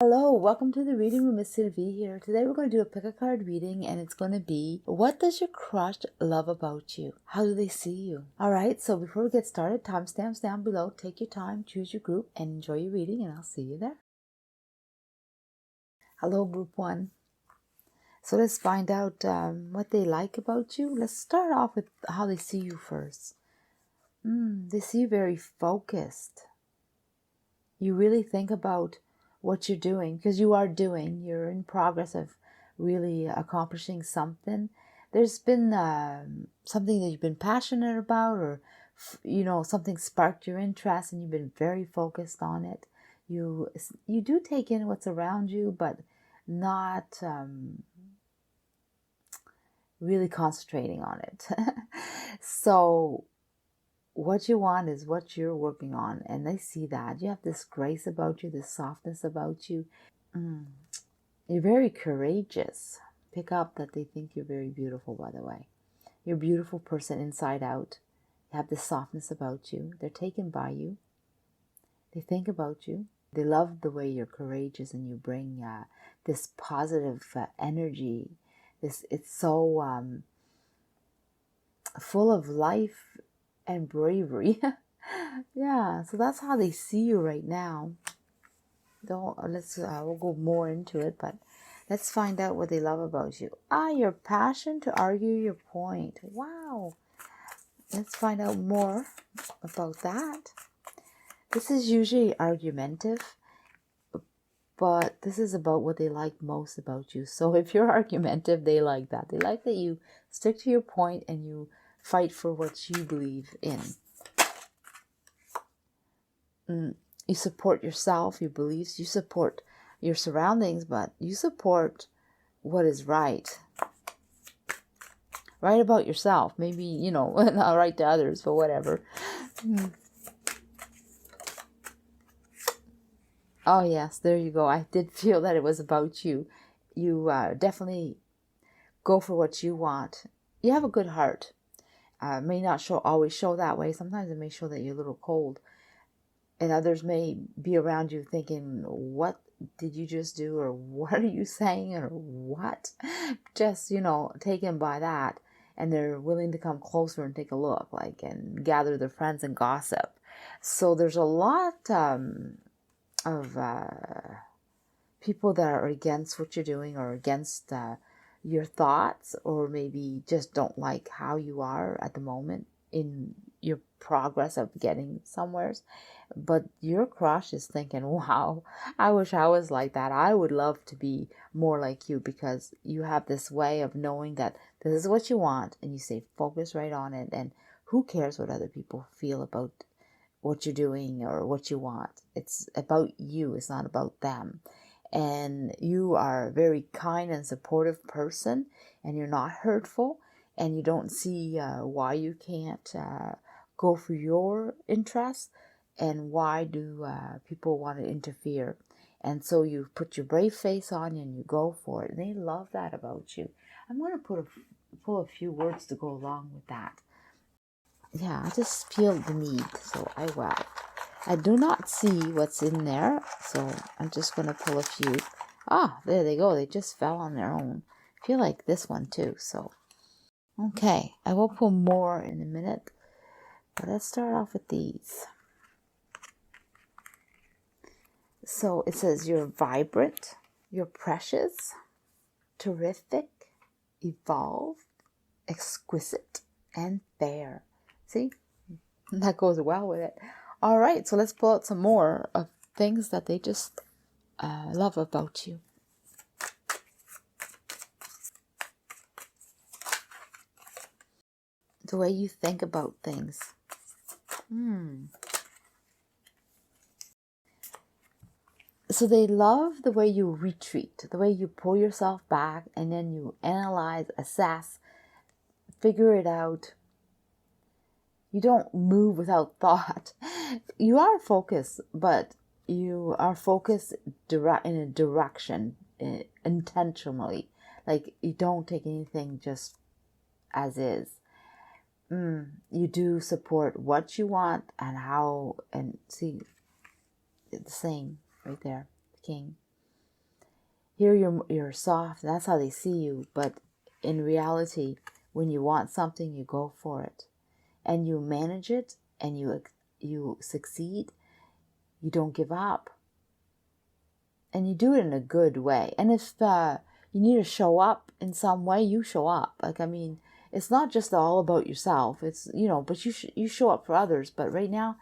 Hello, welcome to the reading room. Miss Sylvie here. Today we're going to do a pick a card reading, and it's going to be, what does your crush love about you? How do they see you? Alright, so before we get started, timestamps down below. Take your time, choose your group, and enjoy your reading, and I'll see you there. Hello, group 1. So let's find out what they like about you. Let's start off with how they see you first. They see you very focused. You really think about what you're doing, because you're in progress of really accomplishing something. There's been something that you've been passionate about, or something sparked your interest and you've been very focused on it. You do take in what's around you, but not really concentrating on it. So what you want is what you're working on, and they see that. You have this grace about you, this softness about you. You're very courageous. Pick up that they think you're very beautiful, by the way. You're a beautiful person inside out. You have this softness about you. They're taken by you. They think about you. They love the way you're courageous and you bring this positive energy. It's so full of life and bravery. Yeah, so that's how they see you right now. We'll go more into it, but let's find out what they love about you. Your passion to argue your point. Wow. Let's find out more about that. This is usually argumentative, but this is about what they like most about you. So if you're argumentative, they like that. They like that you stick to your point and you fight for what you believe in. You support yourself, your beliefs, you support your surroundings, but you support what is right. Right about yourself. Maybe, not right to others, but whatever. Oh, yes, there you go. I did feel that it was about you. You definitely go for what you want. You have a good heart. May not always show that way. Sometimes it may show that you're a little cold. And others may be around you thinking, what did you just do? Or what are you saying? Or what? Just, taken by that. And they're willing to come closer and take a look, and gather their friends and gossip. So there's a lot of people that are against what you're doing, or against your thoughts, or maybe just don't like how you are at the moment in your progress of getting somewhere. But your crush is thinking, wow, I wish I was like that. I would love to be more like you, because you have this way of knowing that this is what you want, and you stay focused right on it. And who cares what other people feel about what you're doing or what you want? It's about you. It's not about them. And you are a very kind and supportive person, and you're not hurtful, and you don't see why you can't go for your interests, and why do people want to interfere. And so you put your brave face on and you go for it, and they love that about you. I'm going to pull a few words to go along with that. Yeah, I just feel the need, so I will. I do not see what's in there, so I'm just going to pull a few. There they go. They just fell on their own. I feel like this one too, so. Okay, I will pull more in a minute, but let's start off with these. So it says you're vibrant, you're precious, terrific, evolved, exquisite, and fair. See? That goes well with it. All right, so let's pull out some more of things that they just love about you. The way you think about things. So they love the way you retreat, the way you pull yourself back, and then you analyze, assess, figure it out. You don't move without thought. You are focused, but you are focused in a direction intentionally. Like, you don't take anything just as is. You do support what you want and how, and see, the same right there, the king. here you're soft. That's how they see you. But in reality, when you want something, you go for it. And you manage it, and you succeed. You don't give up. And you do it in a good way. And if you need to show up in some way, you show up. Like, I mean, it's not just all about yourself. It's, but you show up for others. But right now,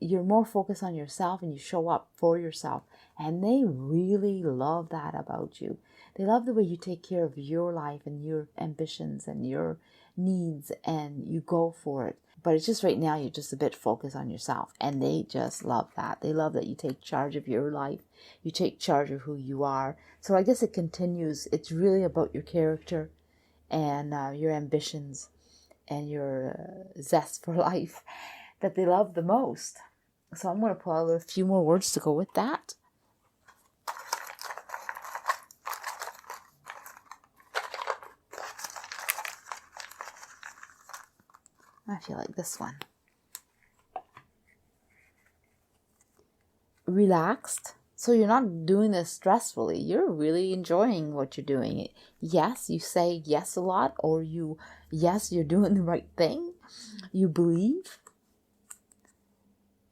you're more focused on yourself, and you show up for yourself. And they really love that about you. They love the way you take care of your life and your ambitions and your needs, and you go for it. But it's just right now you're just a bit focused on yourself, and they just love that. They love that you take charge of your life. You take charge of who you are. So I guess it continues. It's really about your character and your ambitions and your zest for life that they love the most. So I'm going to pull out a few more words to go with that. I feel like this one. Relaxed. So you're not doing this stressfully. You're really enjoying what you're doing. Yes, you say yes a lot, or yes, you're doing the right thing. You believe.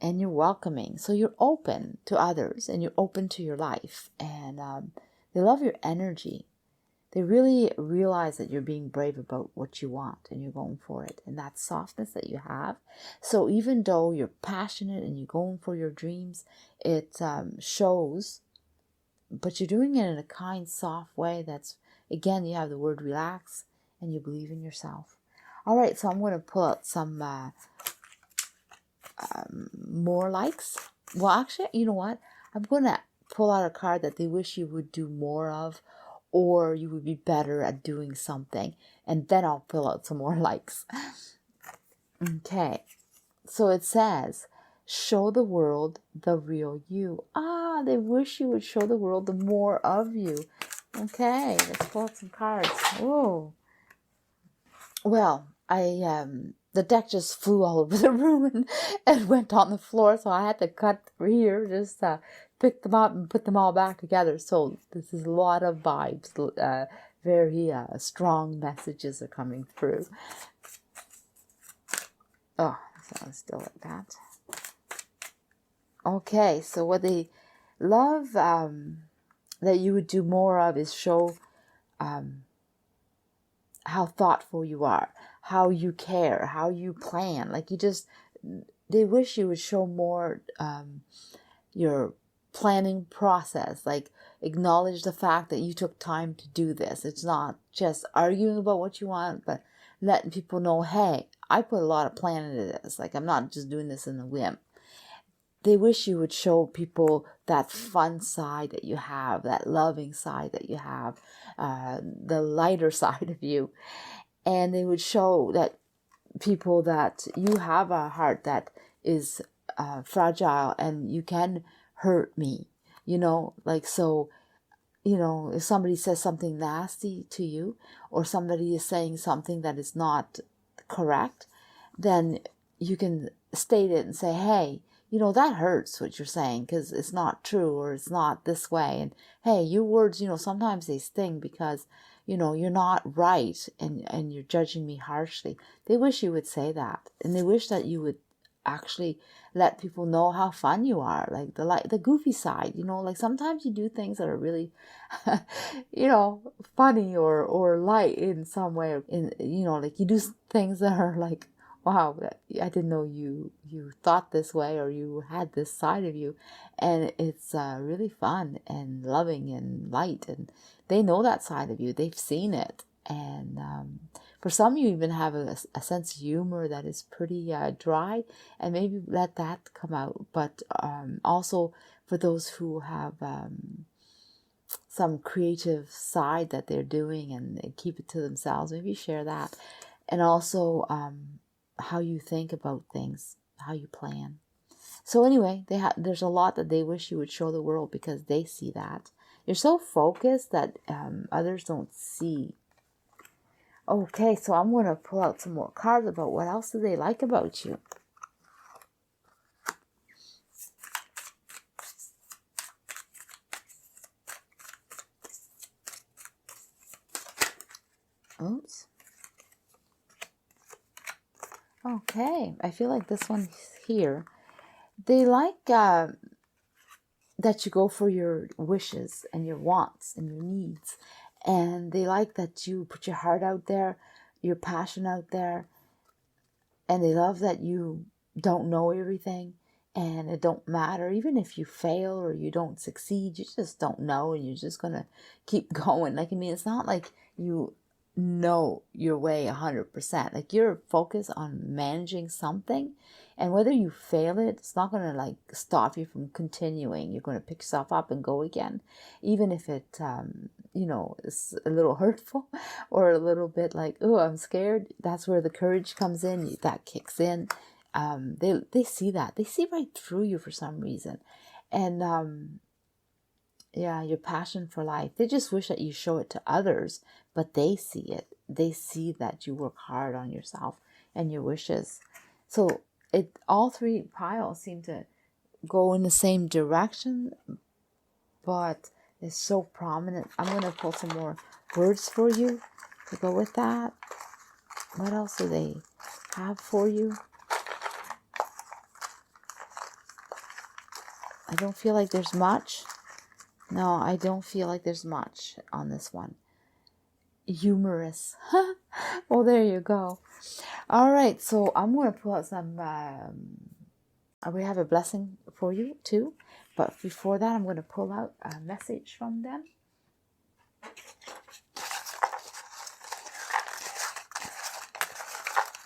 And you're welcoming. So you're open to others, and you're open to your life. And they love your energy. They really realize that you're being brave about what you want, and you're going for it. And that softness that you have. So even though you're passionate and you're going for your dreams, it shows. But you're doing it in a kind, soft way. That's, again, you have the word relax, and you believe in yourself. All right, so I'm going to pull out some more likes. Well, actually, you know what? I'm going to pull out a card that they wish you would do more of, or you would be better at doing something. And then I'll pull out some more likes. Okay. So it says, show the world the real you. They wish you would show the world the more of you. Okay. Let's pull out some cards. Oh. Well, the deck just flew all over the room and went on the floor. So I had to cut here, just pick them up and put them all back together. So this is a lot of vibes. Very strong messages are coming through. Oh, so let's do it like that. Okay, so what they love that you would do more of is show how thoughtful you are, how you care, how you plan. Like they wish you would show more your planning process, like acknowledge the fact that you took time to do this. It's not just arguing about what you want, but letting people know, hey, I put a lot of plan into this. Like, I'm not just doing this in a whim. They wish you would show people that fun side that you have, that loving side that you have, the lighter side of you. And they would show that people that you have a heart that is fragile, and you can hurt me, like, so, if somebody says something nasty to you, or somebody is saying something that is not correct, then you can state it and say, hey, that hurts what you're saying, because it's not true, or it's not this way. And hey, your words, sometimes they sting because, you're not right, and you're judging me harshly. They wish you would say that. And they wish that you would actually let people know how fun you are, like the goofy side, like sometimes you do things that are really, funny or light in some way, like you do things that are like, wow, I didn't know you thought this way, or you had this side of you. And it's really fun and loving and light. And they know that side of you. They've seen it. And for some, you even have a sense of humor that is pretty dry. And maybe let that come out. But also for those who have some creative side that they're doing and they keep it to themselves, maybe share that. And also how you think about things, how you plan. So anyway, there's a lot that they wish you would show the world, because they see that. You're so focused that others don't see. Okay, so I'm going to pull out some more cards about what else do they like about you. Oops. Okay, I feel like this one here, they like that you go for your wishes and your wants and your needs. And they like that you put your heart out there, your passion out there. And they love that you don't know everything. And it don't matter. Even if you fail or you don't succeed, you just don't know. And you're just going to keep going. Like, I mean, it's not like you know your way 100%. Like, you're focused on managing something. And whether you fail it, it's not going to like stop you from continuing. You're going to pick yourself up and go again. Even if it, you know, is a little hurtful or a little bit like, oh, I'm scared. That's where the courage comes in. That kicks in. They see that. They see right through you for some reason. And yeah, your passion for life. They just wish that you show it to others, but they see it. They see that you work hard on yourself and your wishes. So all three piles seem to go in the same direction, but it's so prominent. I'm going to pull some more words for you to go with that. What else do they have for you? I don't feel like there's much. No, I don't feel like there's much on this one. Humorous. Well, there you go. All right, so I'm going to pull out some... we have a blessing for you too. But before that, I'm going to pull out a message from them.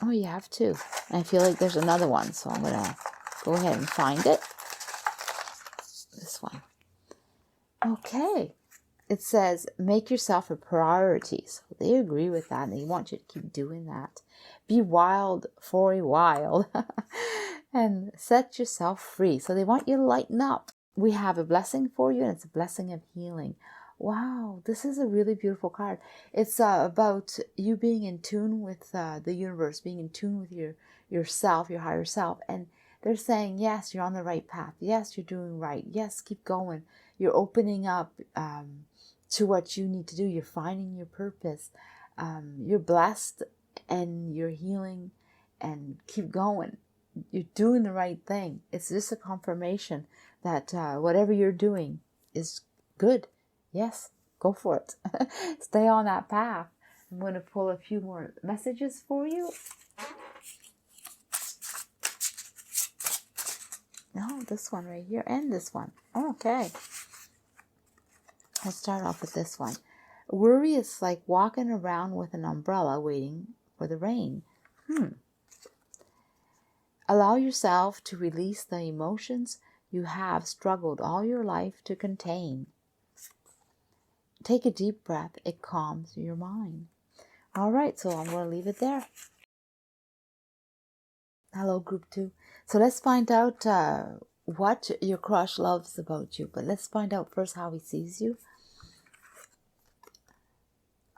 Oh, you have two. And I feel like there's another one, so I'm going to go ahead and find it. This one. Okay. It says, make yourself a priority. So they agree with that, and they want you to keep doing that. Be wild for a while. And set yourself free. So they want you to lighten up. We have a blessing for you, and it's a blessing of healing. Wow, this is a really beautiful card. It's about you being in tune with the universe, being in tune with yourself, your higher self. And they're saying, yes, you're on the right path. Yes, you're doing right. Yes, keep going. You're opening up to what you need to do. You're finding your purpose. You're blessed and you're healing, and keep going. You're doing the right thing. It's just a confirmation that whatever you're doing is good. Yes, go for it. Stay on that path. I'm going to pull a few more messages for you. No, this one right here and this one. Okay. Let's start off with this one. Worry is like walking around with an umbrella waiting for the rain. Allow yourself to release the emotions you have struggled all your life to contain. Take a deep breath. It calms your mind. All right, so I'm going to leave it there. Hello, group 2. So let's find out what your crush loves about you. But let's find out first how he sees you.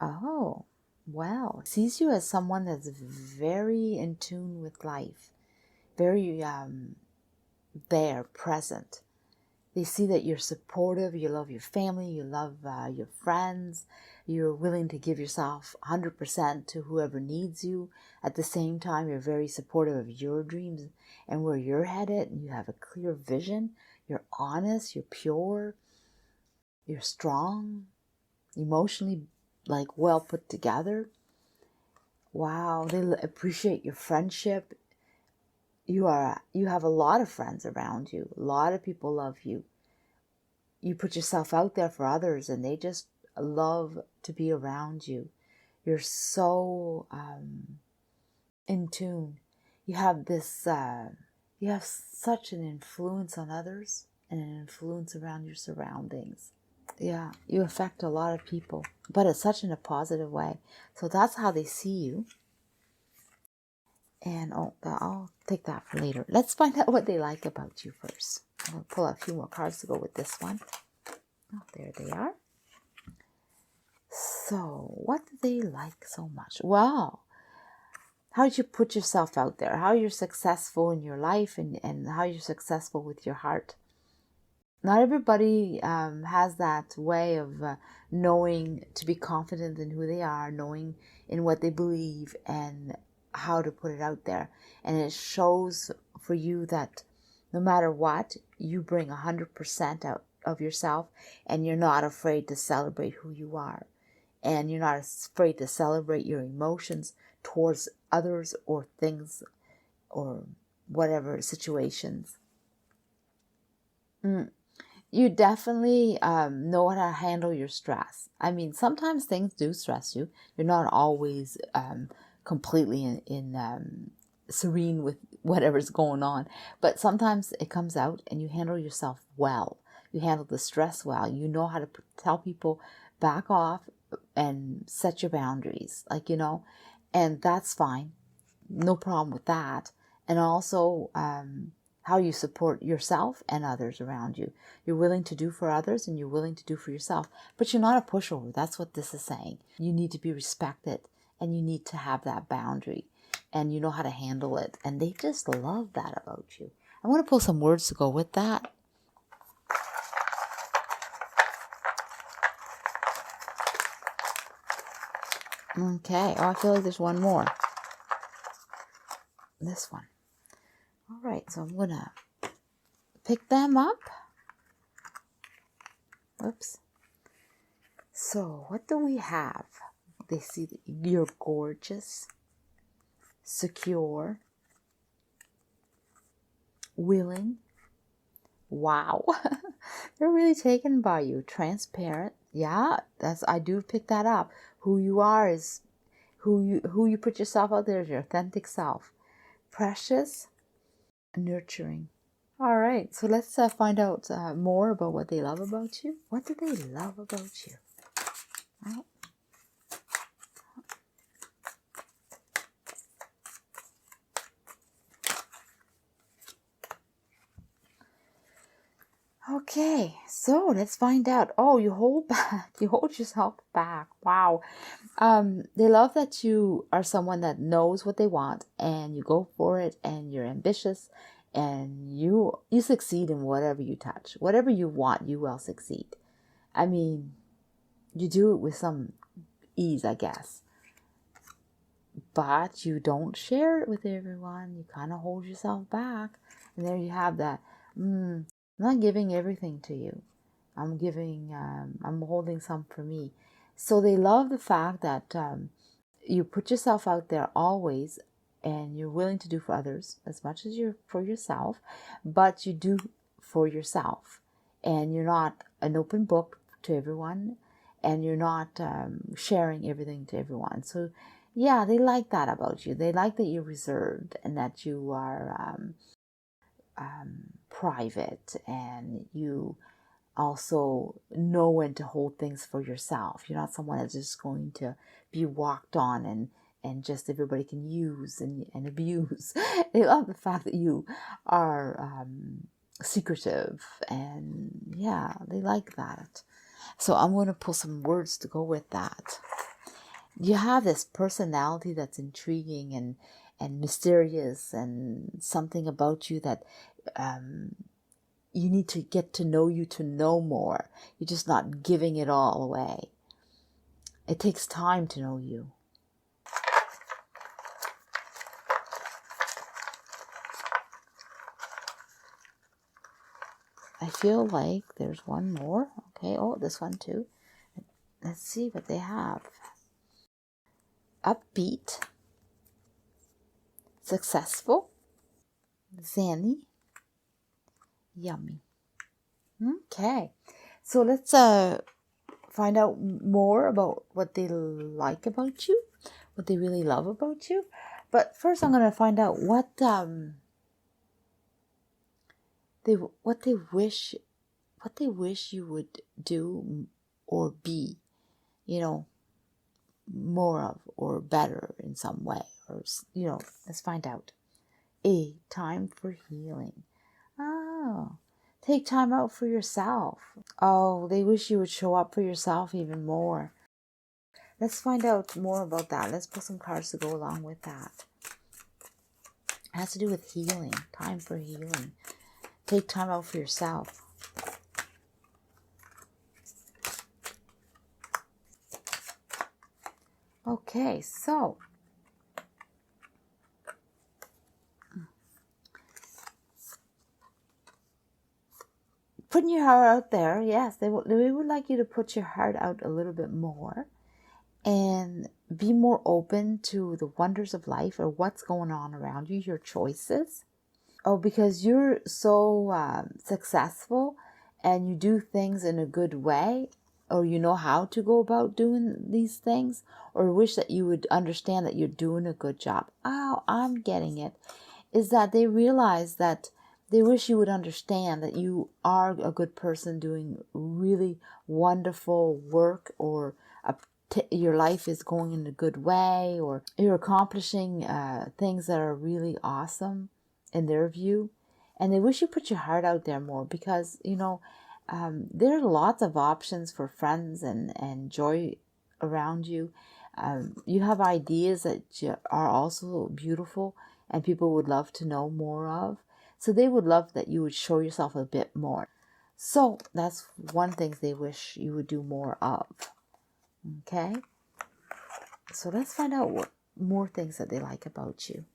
Oh, well, he sees you as someone that's very in tune with life. Very there, present. They see that you're supportive, you love your family, you love your friends, you're willing to give yourself 100% to whoever needs you. At the same time, you're very supportive of your dreams and where you're headed, and you have a clear vision. You're honest, you're pure, you're strong, emotionally like well put together. Wow, they appreciate your friendship. You have a lot of friends around you. A lot of people love you. You put yourself out there for others, and they just love to be around you. You're so in tune. You have this. You have such an influence on others and an influence around your surroundings. Yeah, you affect a lot of people, but it's such in a positive way. So that's how they see you. And I'll take that for later. Let's find out what they like about you first. I'm going to pull out a few more cards to go with this one. Oh, there they are. So, what do they like so much? Wow. How did you put yourself out there? How you're successful in your life and how you're successful with your heart. not everybody has that way of knowing to be confident in who they are, knowing in what they believe and how to put it out there. And it shows for you that no matter what, you bring 100% out of yourself, and you're not afraid to celebrate who you are. And you're not afraid to celebrate your emotions towards others or things or whatever situations. You definitely know how to handle your stress. I mean, sometimes things do stress you. You're not always completely in serene with whatever's going on. But sometimes it comes out and you handle yourself well. You handle the stress well. You know how to tell people back off and set your boundaries. Like, you know, and that's fine. No problem with that. And also how you support yourself and others around you. You're willing to do for others and you're willing to do for yourself. But you're not a pushover. That's what this is saying. You need to be respected and you need to have that boundary. And you know how to handle it. And they just love that about you. I want to pull some words to go with that. Okay. Oh, I feel like there's one more. This one. All right. So I'm going to pick them up. Oops. So what do we have? They see that you're gorgeous, secure, willing. Wow. They're really taken by you. Transparent. Yeah, I do pick that up. Who you are is who you put yourself out there is your authentic self. Precious, nurturing. All right, so let's find out more about what they love about you. What do they love about you? Well, okay, so let's find out. Oh, you hold back. You hold yourself back. Wow. They love that you are someone that knows what they want and you go for it and you're ambitious and you succeed in whatever you touch. Whatever you want, you will succeed. I mean, you do it with some ease, I guess. But you don't share it with everyone. You kind of hold yourself back. And there you have that. I'm not giving everything to you. I'm holding some for me. So they love the fact that you put yourself out there always and you're willing to do for others as much as you're for yourself, but you do for yourself. And you're not an open book to everyone and you're not sharing everything to everyone. So yeah, they like that about you. They like that you're reserved and that you are private and you also know when to hold things for yourself. You're not someone that's just going to be walked on and just everybody can use and abuse. They love the fact that you are secretive and yeah, they like that. So I'm going to pull some words to go with that. You have this personality that's intriguing and mysterious and something about you that you need to get to know you to know more. You're just not giving it all away. It takes time to know you. I feel like there's one more. Okay, oh, this one too. Let's see what they have. Upbeat, successful, zany, yummy. Okay, so let's find out more about what they like about you, what they really love about you. But first, I'm going to find out what they wish you would do or be, you know, more of or better in some way, or you know, let's find out. A time for healing. Oh, take time out for yourself. Oh, they wish you would show up for yourself even more. Let's find out more about that. Let's put some cards to go along with that. It has to do with healing. Time for healing. Take time out for yourself. Okay, so putting your heart out there, yes, they would like you to put your heart out a little bit more and be more open to the wonders of life or what's going on around you, your choices. Oh, because you're so successful and you do things in a good way, or you know how to go about doing these things, or wish that you would understand that you're doing a good job. Oh, I'm getting it. Is that they realize that they wish you would understand that you are a good person doing really wonderful work, or your life is going in a good way, or you're accomplishing things that are really awesome in their view. And they wish you put your heart out there more, because there are lots of options for friends and joy around you. You have ideas that are also beautiful and people would love to know more of. So they would love that you would show yourself a bit more. So that's one thing they wish you would do more of. Okay? So let's find out what more things that they like about you.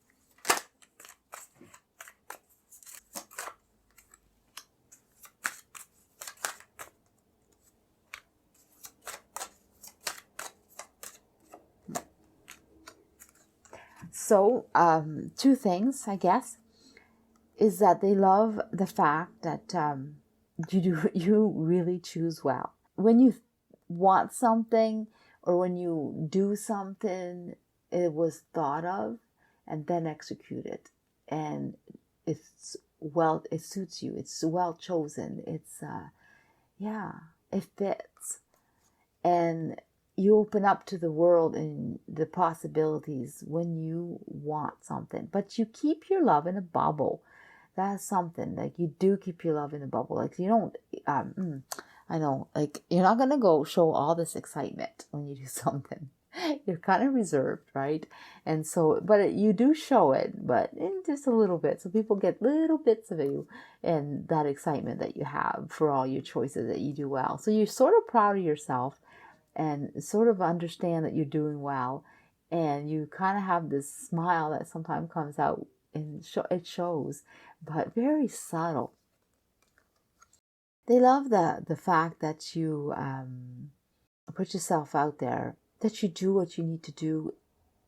So, two things, I guess, is that they love the fact that you really choose well. When you want something, or when you do something, it was thought of and then executed, and it suits you. It's well chosen. It's it fits, and you open up to the world and the possibilities when you want something, but you keep your love in a bubble. That's something, like, you do keep your love in a bubble. Like, you don't I know, like, you're not gonna go show all this excitement when you do something. You're kind of reserved, right? And so, but you do show it, but in just a little bit, so people get little bits of you and that excitement that you have for all your choices that you do well. So you're sort of proud of yourself and sort of understand that you're doing well, and you kind of have this smile that sometimes comes out and it shows, but very subtle. They love the fact that you put yourself out there, that you do what you need to do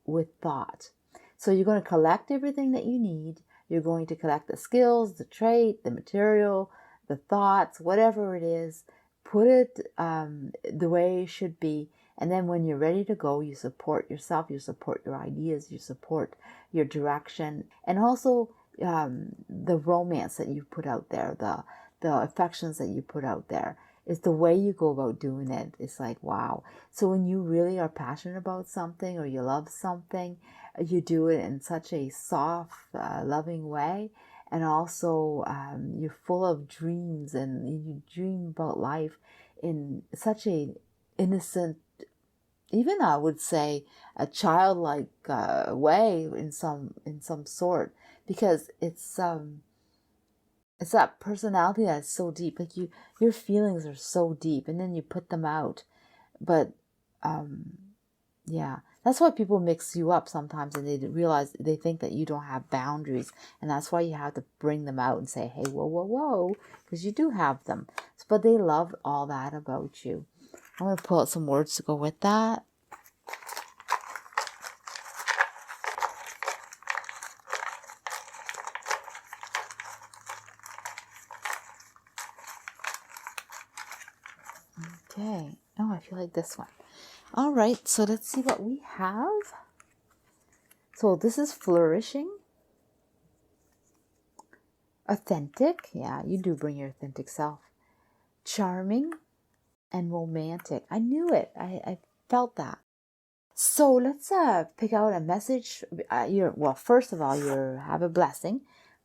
with thought. So you're going to collect everything that you need. You're going to collect the skills, the trait, the material, the thoughts, whatever it is. Put it the way it should be. And then when you're ready to go, you support yourself, you support your ideas, you support your direction. And also the romance that you put out there, the affections that you put out there. It's the way you go about doing it. It's like, wow. So when you really are passionate about something, or you love something, you do it in such a soft, loving way. And also you're full of dreams, and you dream about life in such a innocent, even I would say a childlike way in some sort, because it's that personality that's so deep. Like, your feelings are so deep, and then you put them out. But yeah, that's why people mix you up sometimes, and they realize, they think that you don't have boundaries, and that's why you have to bring them out and say, hey, whoa, whoa, whoa, because you do have them. But they love all that about you. I'm going to pull out some words to go with that. Okay. Oh, I feel like this one. All right, so let's see what we have. So this is flourishing. Authentic. Yeah, you do bring your authentic self. Charming and romantic. I knew it. I felt that. So let's pick out a message. First of all, you have a blessing.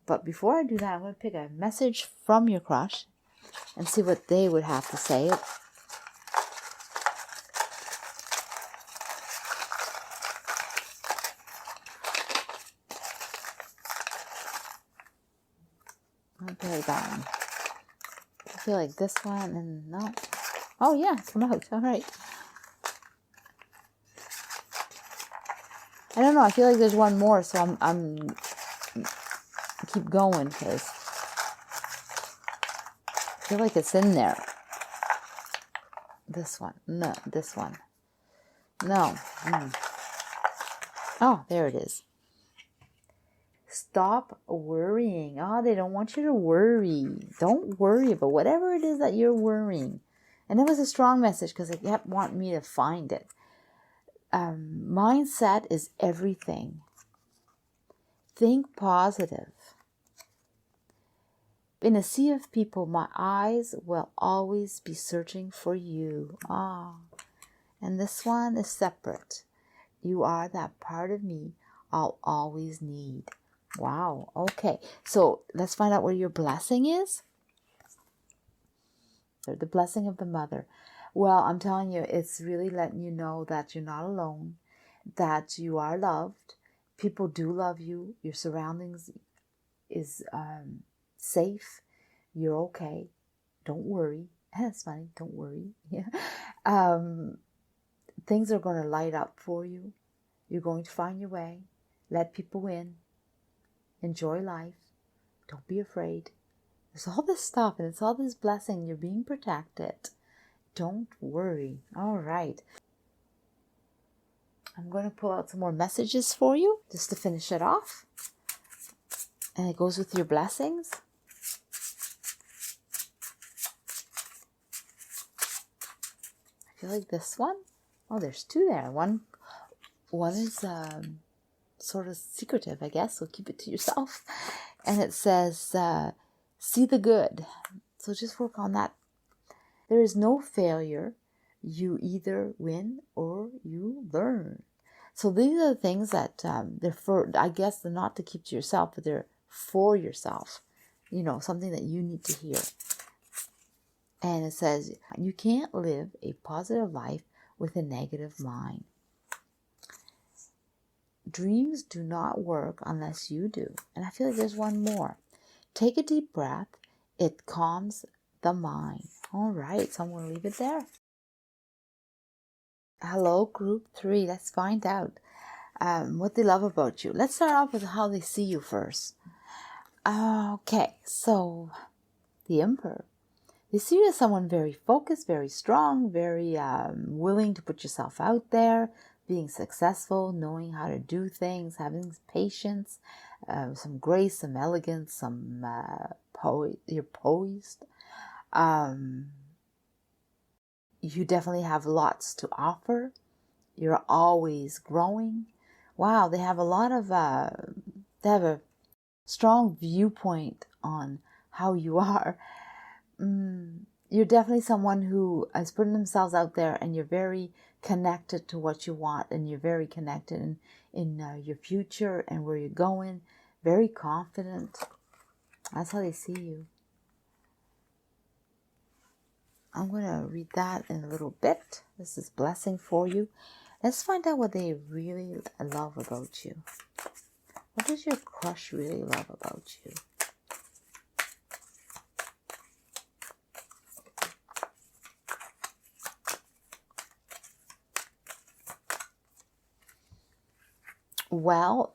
But before I do that, I'm going to pick a message from your crush and see what they would have to say. I feel like that one. I feel like this one, and no. Oh yeah, come out. All right. I don't know. I feel like there's one more, so I'm keep going because I feel like it's in there. This one. No, this one. No. Oh, there it is. Stop worrying. Oh, they don't want you to worry. Don't worry about whatever it is that you're worrying. And it was a strong message because it kept wanting me to find it. Mindset is everything. Think positive. In a sea of people, my eyes will always be searching for you. And this one is separate. You are that part of me I'll always need. Wow. Okay. So let's find out what your blessing is. The blessing of the mother. Well, I'm telling you, it's really letting you know that you're not alone, that you are loved. People do love you. Your surroundings is safe. You're okay. Don't worry. That's funny. Don't worry. Yeah. Things are going to light up for you. You're going to find your way. Let people in. Enjoy life. Don't be afraid. There's all this stuff and it's all this blessing. You're being protected. Don't worry. All right. I'm going to pull out some more messages for you just to finish it off. And it goes with your blessings. I feel like this one. Oh, there's two there. One is sort of secretive, I guess. So keep it to yourself. And it says, see the good. So just work on that. There is no failure. You either win or you learn. So these are the things that they're for, I guess they're not to keep to yourself, but they're for yourself. You know, something that you need to hear. And it says, you can't live a positive life with a negative mind. Dreams do not work unless you do. And I feel like there's one more. Take a deep breath. It calms the mind. All right, so I'm going to leave it there. Hello, group 3. Let's find out what they love about you. Let's start off with how they see you first. Okay, so the Emperor. They see you as someone very focused, very strong, very willing to put yourself out there, being successful, knowing how to do things, having patience, some grace, some elegance, some you're poised. You definitely have lots to offer. You're always growing. Wow, they have a lot of, they have a strong viewpoint on how you are. You're definitely someone who is putting themselves out there, and you're very connected to what you want, and you're very connected in your future and where you're going. Very confident. That's how they see you. I'm going to read that in a little bit. This is blessing for you. Let's find out what they really love about you. What does your crush really love about you? Well,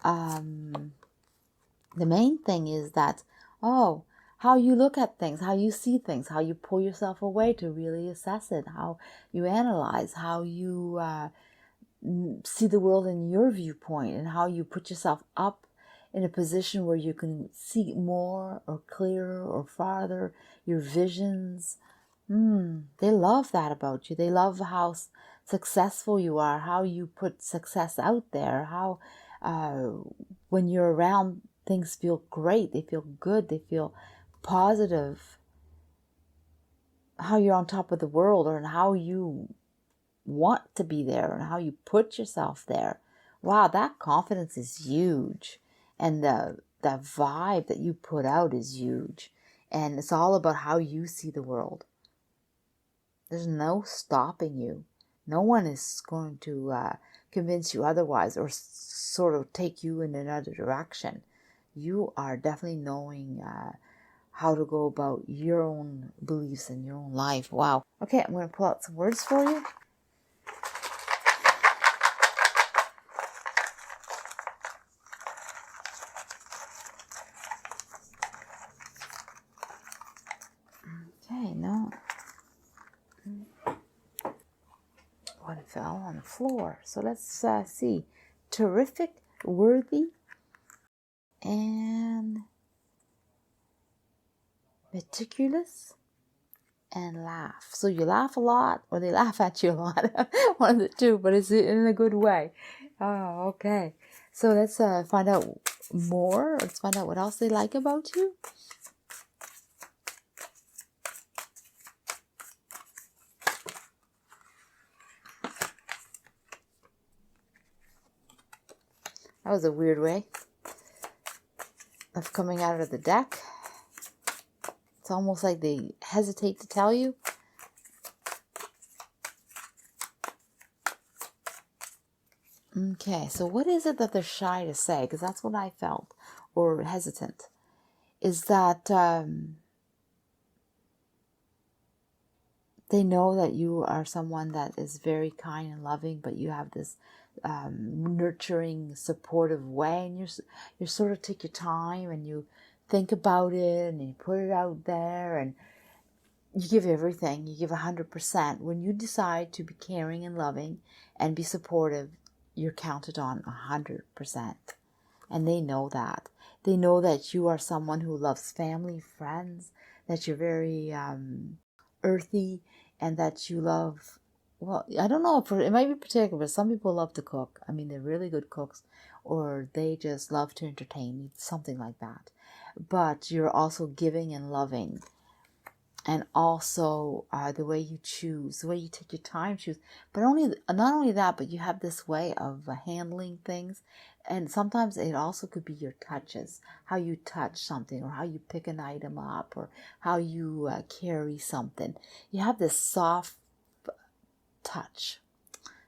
the main thing is that, how you look at things, how you see things, how you pull yourself away to really assess it, how you analyze, how you see the world in your viewpoint, and how you put yourself up in a position where you can see more or clearer or farther, your visions. They love that about you. They love how successful you are, how you put success out there, how when you're around, things feel great, they feel good, they feel positive, how you're on top of the world, or how you want to be there and how you put yourself there. Wow, that confidence is huge. And the vibe that you put out is huge. And it's all about how you see the world. There's no stopping you. No one is going to convince you otherwise or sort of take you in another direction. You are definitely knowing how to go about your own beliefs in your own life. Wow. Okay, I'm going to pull out some words for you. one fell on the floor. So let's see. Terrific, worthy, and meticulous, and laugh. So you laugh a lot, or they laugh at you a lot. One of the two, but it's in a good way. Oh, okay. So let's find out more. Let's find out what else they like about you. That was a weird way of coming out of the deck. It's almost like they hesitate to tell you. Okay, so what is it that they're shy to say? Because that's what I felt, or hesitant. Is that they know that you are someone that is very kind and loving, but you have this nurturing, supportive way, and you sort of take your time and you think about it and you put it out there and you give everything. You give 100%. When you decide to be caring and loving and be supportive, you're counted on 100%. And they know that. They know that you are someone who loves family, friends, that you're very earthy, and that you love, well, I don't know, it might be particular, but some people love to cook. I mean, they're really good cooks, or they just love to entertain, something like that. But you're also giving and loving. And also the way you choose, the way you take your time, choose. But not only that, but you have this way of handling things. And sometimes it also could be your touches, how you touch something, or how you pick an item up, or how you carry something. You have this soft touch.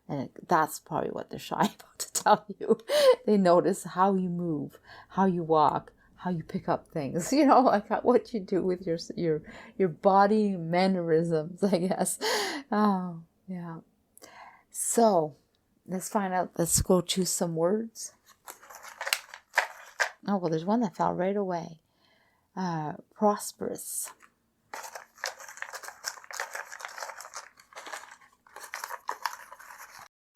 And that's probably what they're shy about to tell you. They notice how you move, how you walk, how you pick up things, like what you do with your body mannerisms, I guess. Oh, yeah. So let's find out. Let's go choose some words. Oh, well, there's one that fell right away. Prosperous.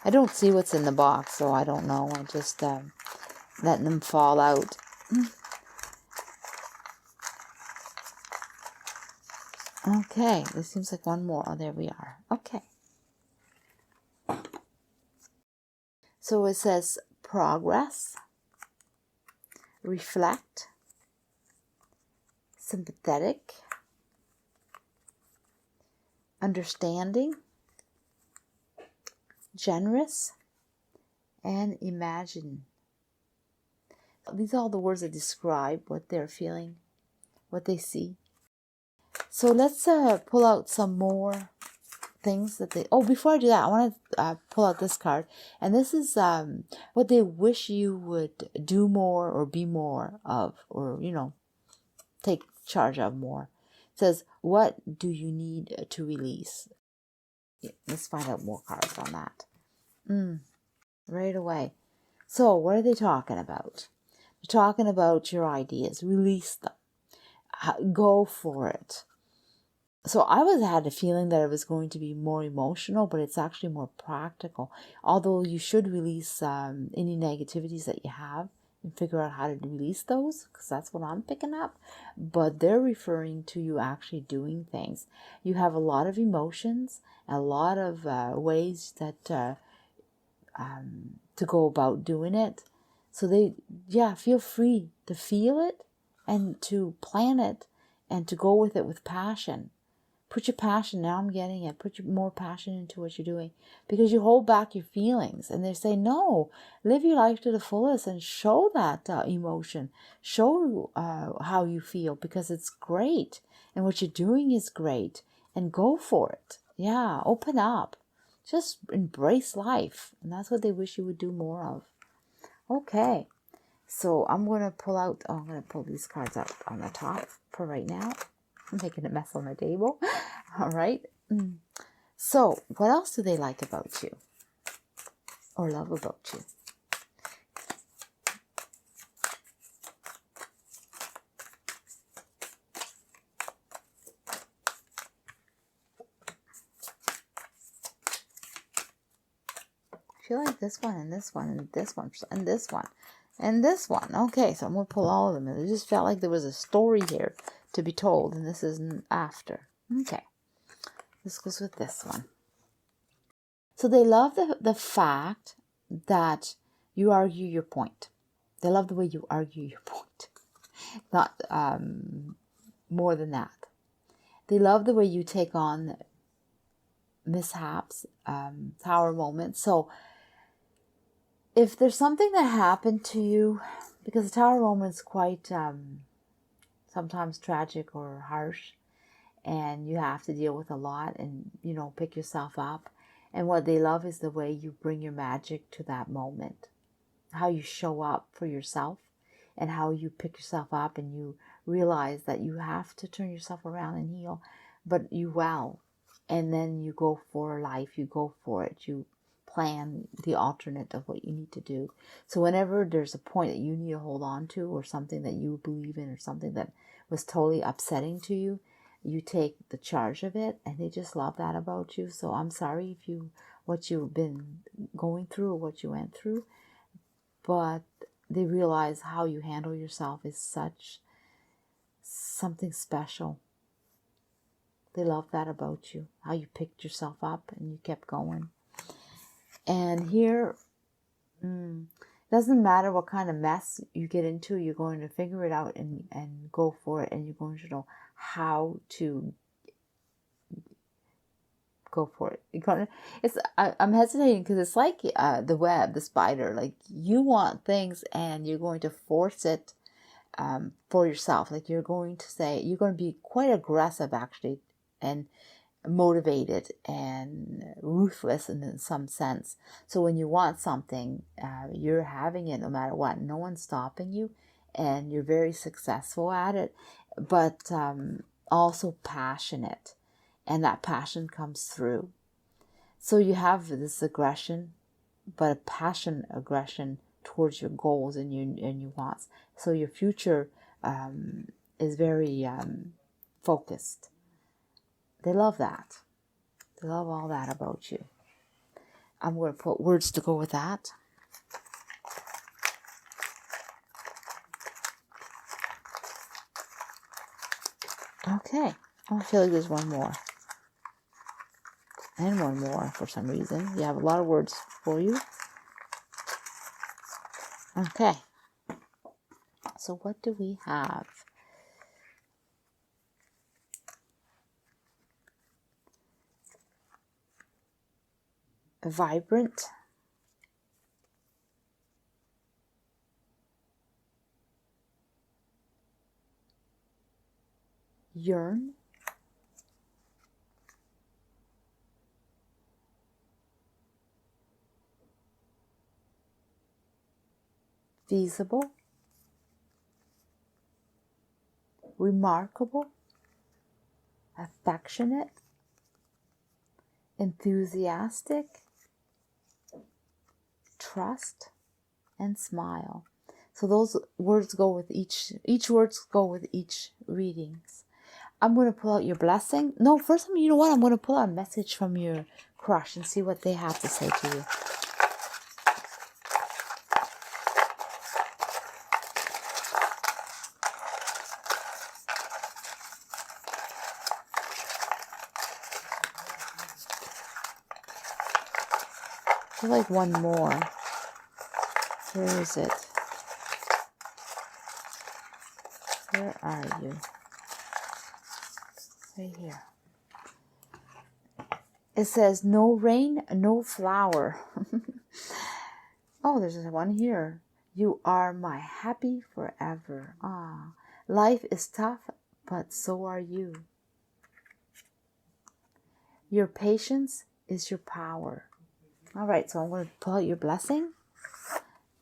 I don't see what's in the box, so I don't know. I just letting them fall out. Okay, this seems like one more. Oh, there we are. Okay. So it says progress, reflect, sympathetic, understanding, generous, and imagine. These are all the words that describe what they're feeling, what they see. So let's pull out some more things that they... Oh, before I do that, I want to pull out this card. And this is what they wish you would do more or be more of, or, take charge of more. It says, what do you need to release? Yeah, let's find out more cards on that. Right away. So what are they talking about? They're talking about your ideas. Release them. Go for it. So I had a feeling that it was going to be more emotional, but it's actually more practical. Although you should release any negativities that you have and figure out how to release those, because that's what I'm picking up. But they're referring to you actually doing things. You have a lot of emotions, a lot of ways that to go about doing it. So feel free to feel it and to plan it and to go with it with passion. Put your passion, now I'm getting it, put more passion into what you're doing, because you hold back your feelings. And they say, no, live your life to the fullest and show that emotion. Show how you feel, because it's great. And what you're doing is great. And go for it. Yeah, open up. Just embrace life. And that's what they wish you would do more of. Okay. So I'm going to I'm going to pull these cards out on the top for right now. I'm making a mess on the table. All right. So what else do they like about you or love about you? feel like this one and this one and this one and this one and this one. Okay, so I'm going to pull all of them. It just felt like there was a story here to be told, and this is after. Okay, this goes with this one. So they love the fact that you argue your point. They love the way you argue your point. Not more than that. They love the way you take on mishaps, tower moments. So if there's something that happened to you, because the tower moment is quite sometimes tragic or harsh, and you have to deal with a lot and, you know, pick yourself up. And what they love is the way you bring your magic to that moment, how you show up for yourself and how you pick yourself up and you realize that you have to turn yourself around and heal, but you will. And then you go for life, you go for it, you plan the alternate of what you need to do. So whenever there's a point that you need to hold on to, or something that you believe in, or something that was totally upsetting to you, you take the charge of it, and they just love that about you. So I'm sorry if what you've been going through or what you went through, but they realize how you handle yourself is something special. They love that about you, how you picked yourself up and you kept going. And here, doesn't matter what kind of mess you get into, you're going to figure it out and go for it, and you're going to know how to go for it. I'm hesitating because it's like the web, the spider. Like, you want things and you're going to force it for yourself. Like, you're going to be quite aggressive actually, and motivated and ruthless in some sense. So when you want something, you're having it no matter what. No one's stopping you, and you're very successful at it, but also passionate, and that passion comes through. So you have this aggression, but a aggression towards your goals and your wants. So your future is very focused. They love that. They love all that about you. I'm going to put words to go with that. Okay. I feel like there's one more. And one more for some reason. You have a lot of words for you. Okay. So what do we have? Vibrant, yearn, feasible, remarkable, affectionate, enthusiastic, trust, and smile. So those words go with each words go with each readings. I'm going to pull out your blessing. No, first, you know what? I'm going to pull out a message from your crush and see what they have to say to you. I feel like one more. Where is it? Where are you? Right here. It says, no rain, no flower. Oh, there's one here. You are my happy forever. Ah, life is tough, but so are you. Your patience is your power. All right, so I'm going to pull out your blessing.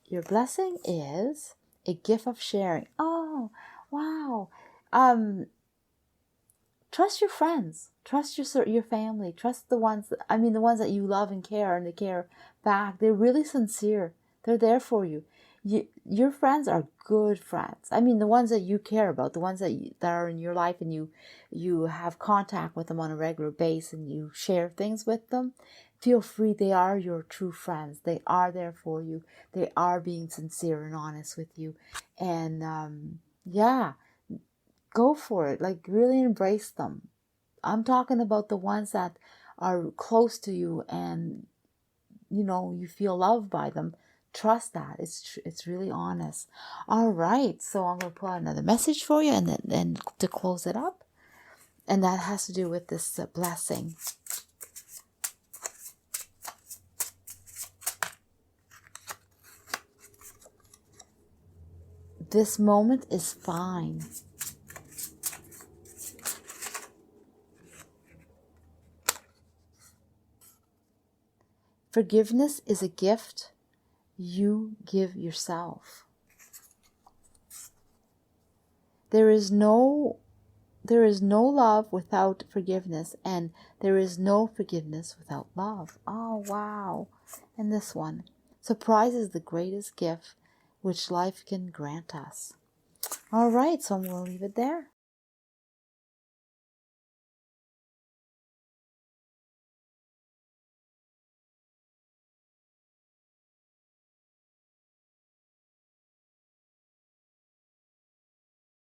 Your blessing is a gift of sharing. Oh, wow. Trust your friends. Trust your family. Trust the ones that you love and they care back. They're really sincere. They're there for you. Your friends are good friends. I mean, the ones that you care about, the ones that are in your life, and you have contact with them on a regular basis, and you share things with them. feel free. They are your true friends. They are there for you. They are being sincere and honest with you. And yeah, go for it. Like, really embrace them. I'm talking about the ones that are close to you and, you know, you feel loved by them. Trust that. It's really honest. All right. So I'm going to pull out another message for you and then to close it up. And that has to do with this blessing. This moment is fine. Forgiveness is a gift you give yourself. There is no love without forgiveness, and there is no forgiveness without love. Oh, wow. And this one. Surprise is the greatest gift which life can grant us. All right, so I'm going to leave it there.